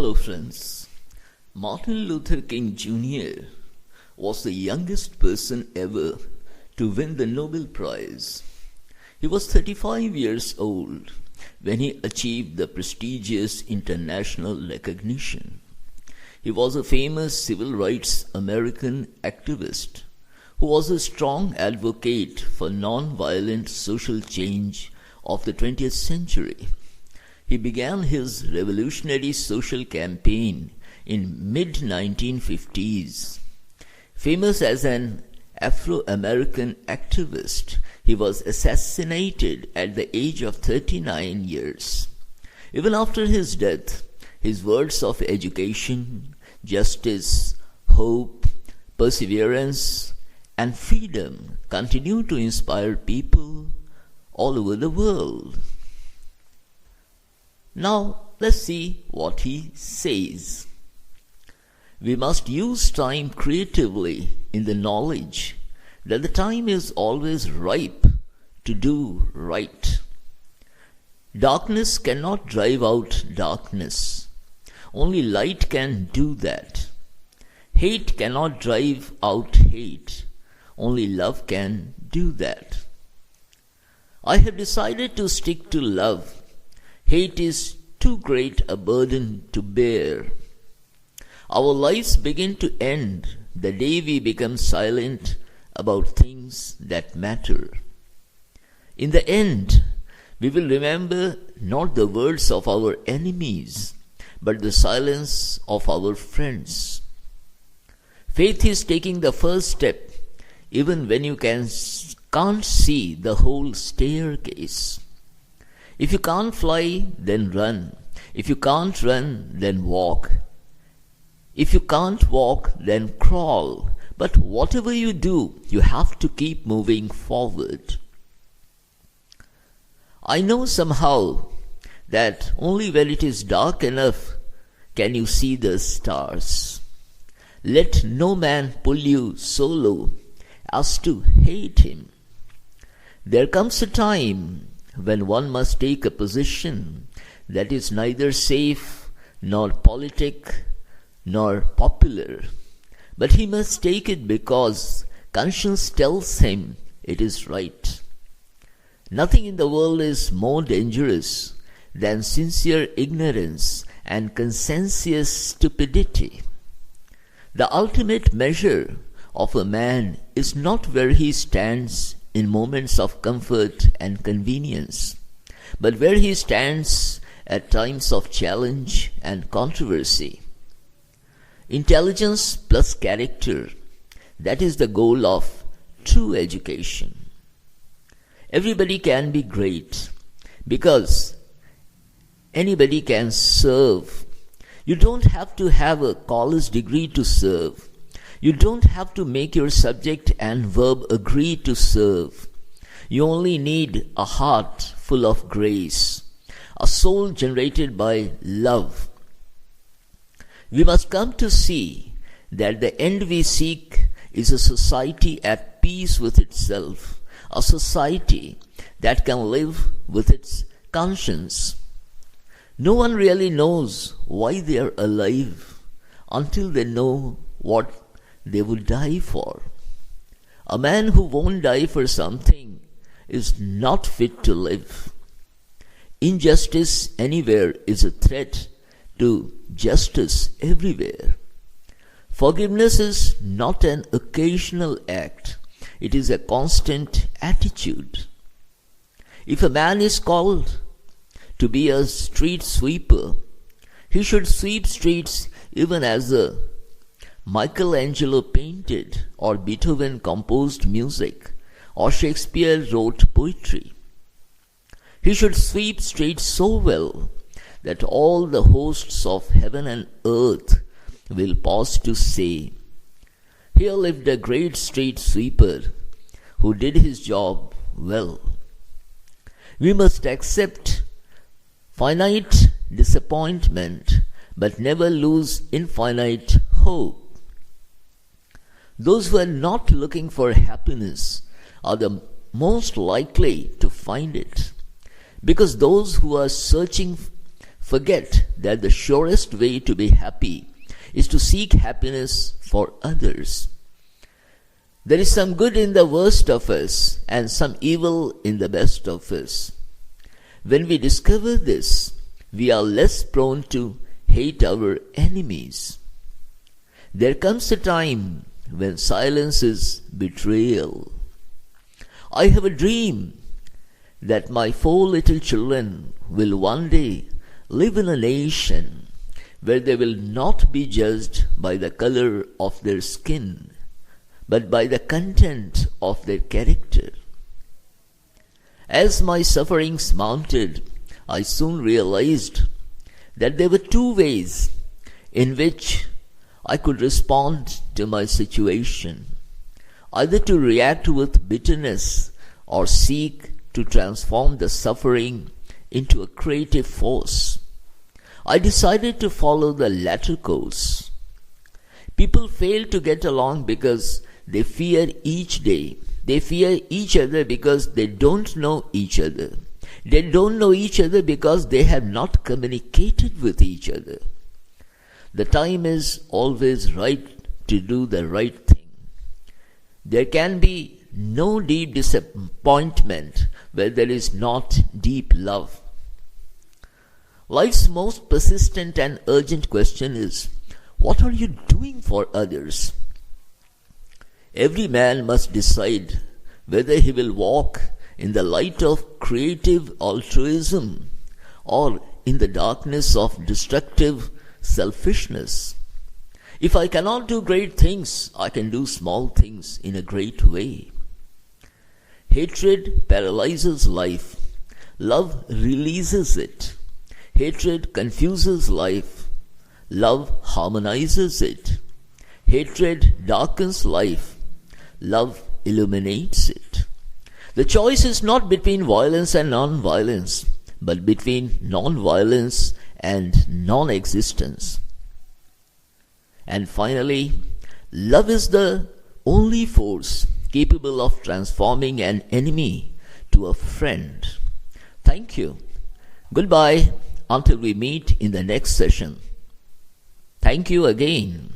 Hello friends. Martin Luther King Jr. was the youngest person ever to win the Nobel Prize. He was 35 years old when he achieved the prestigious international recognition. He was a famous civil rights American activist who was a strong advocate for non-violent social change of the 20th century. He began his revolutionary social campaign in mid-1950s. Famous as an Afro-American activist, he was assassinated at the age of 39 years. Even after his death, his words of education, justice, hope, perseverance, and freedom continue to inspire people all over the world. Now, let's see what he says. We must use time creatively in the knowledge that the time is always ripe to do right. Darkness cannot drive out darkness. Only light can do that. Hate cannot drive out hate. Only love can do that. I have decided to stick to love. Hate is too great a burden to bear. Our lives begin to end the day we become silent about things that matter. In the end, we will remember not the words of our enemies, but the silence of our friends. Faith is taking the first step, even when you can't see the whole staircase. If you can't fly, then run. If you can't run, then walk. If you can't walk, then crawl. But whatever you do, you have to keep moving forward. I know somehow that only when it is dark enough can you see the stars. Let no man pull you so low as to hate him. There comes a time when one must take a position that is neither safe nor politic nor popular, but he must take it because conscience tells him it is right. Nothing in the world is more dangerous than sincere ignorance and conscientious stupidity. The ultimate measure of a man is not where he stands in moments of comfort and convenience, but where he stands at times of challenge and controversy. Intelligence plus character, that is the goal of true education. Everybody can be great because anybody can serve. You don't have to have a college degree to serve. You don't have to make your subject and verb agree to serve. You only need a heart full of grace, a soul generated by love. We must come to see that the end we seek is a society at peace with itself, a society that can live with its conscience. No one really knows why they are alive until they know what they would die for. A man who won't die for something is not fit to live. Injustice anywhere is a threat to justice everywhere. Forgiveness is not an occasional act. It is a constant attitude. If a man is called to be a street sweeper, he should sweep streets even as a Michelangelo painted, or Beethoven composed music, or Shakespeare wrote poetry. He should sweep streets so well that all the hosts of heaven and earth will pause to say, "Here lived a great street sweeper who did his job well." We must accept finite disappointment, but never lose infinite hope. Those who are not looking for happiness are the most likely to find it, because those who are searching forget that the surest way to be happy is to seek happiness for others. There is some good in the worst of us and some evil in the best of us. When we discover this, we are less prone to hate our enemies. There comes a time when silence is betrayal. I have a dream that my 4 little children will one day live in a nation where they will not be judged by the color of their skin, but by the content of their character. As my sufferings mounted, I soon realized that there were 2 ways in which I could respond to my situation, either to react with bitterness or seek to transform the suffering into a creative force. I decided to follow the latter course. People fail to get along because they fear each day. They fear each other because they don't know each other. They don't know each other because they have not communicated with each other. The time is always right to do the right thing. There can be no deep disappointment where there is not deep love. Life's most persistent and urgent question is, what are you doing for others? Every man must decide whether he will walk in the light of creative altruism or in the darkness of destructive selfishness. If I cannot do great things, I can do small things in a great way. Hatred paralyzes life. Love releases it. Hatred confuses life. Love harmonizes it. Hatred darkens life. Love illuminates it. The choice is not between violence and non-violence, but between non-violence and non-existence. And finally, love is the only force capable of transforming an enemy to a friend. Thank you. Goodbye until we meet in the next session. Thank you again.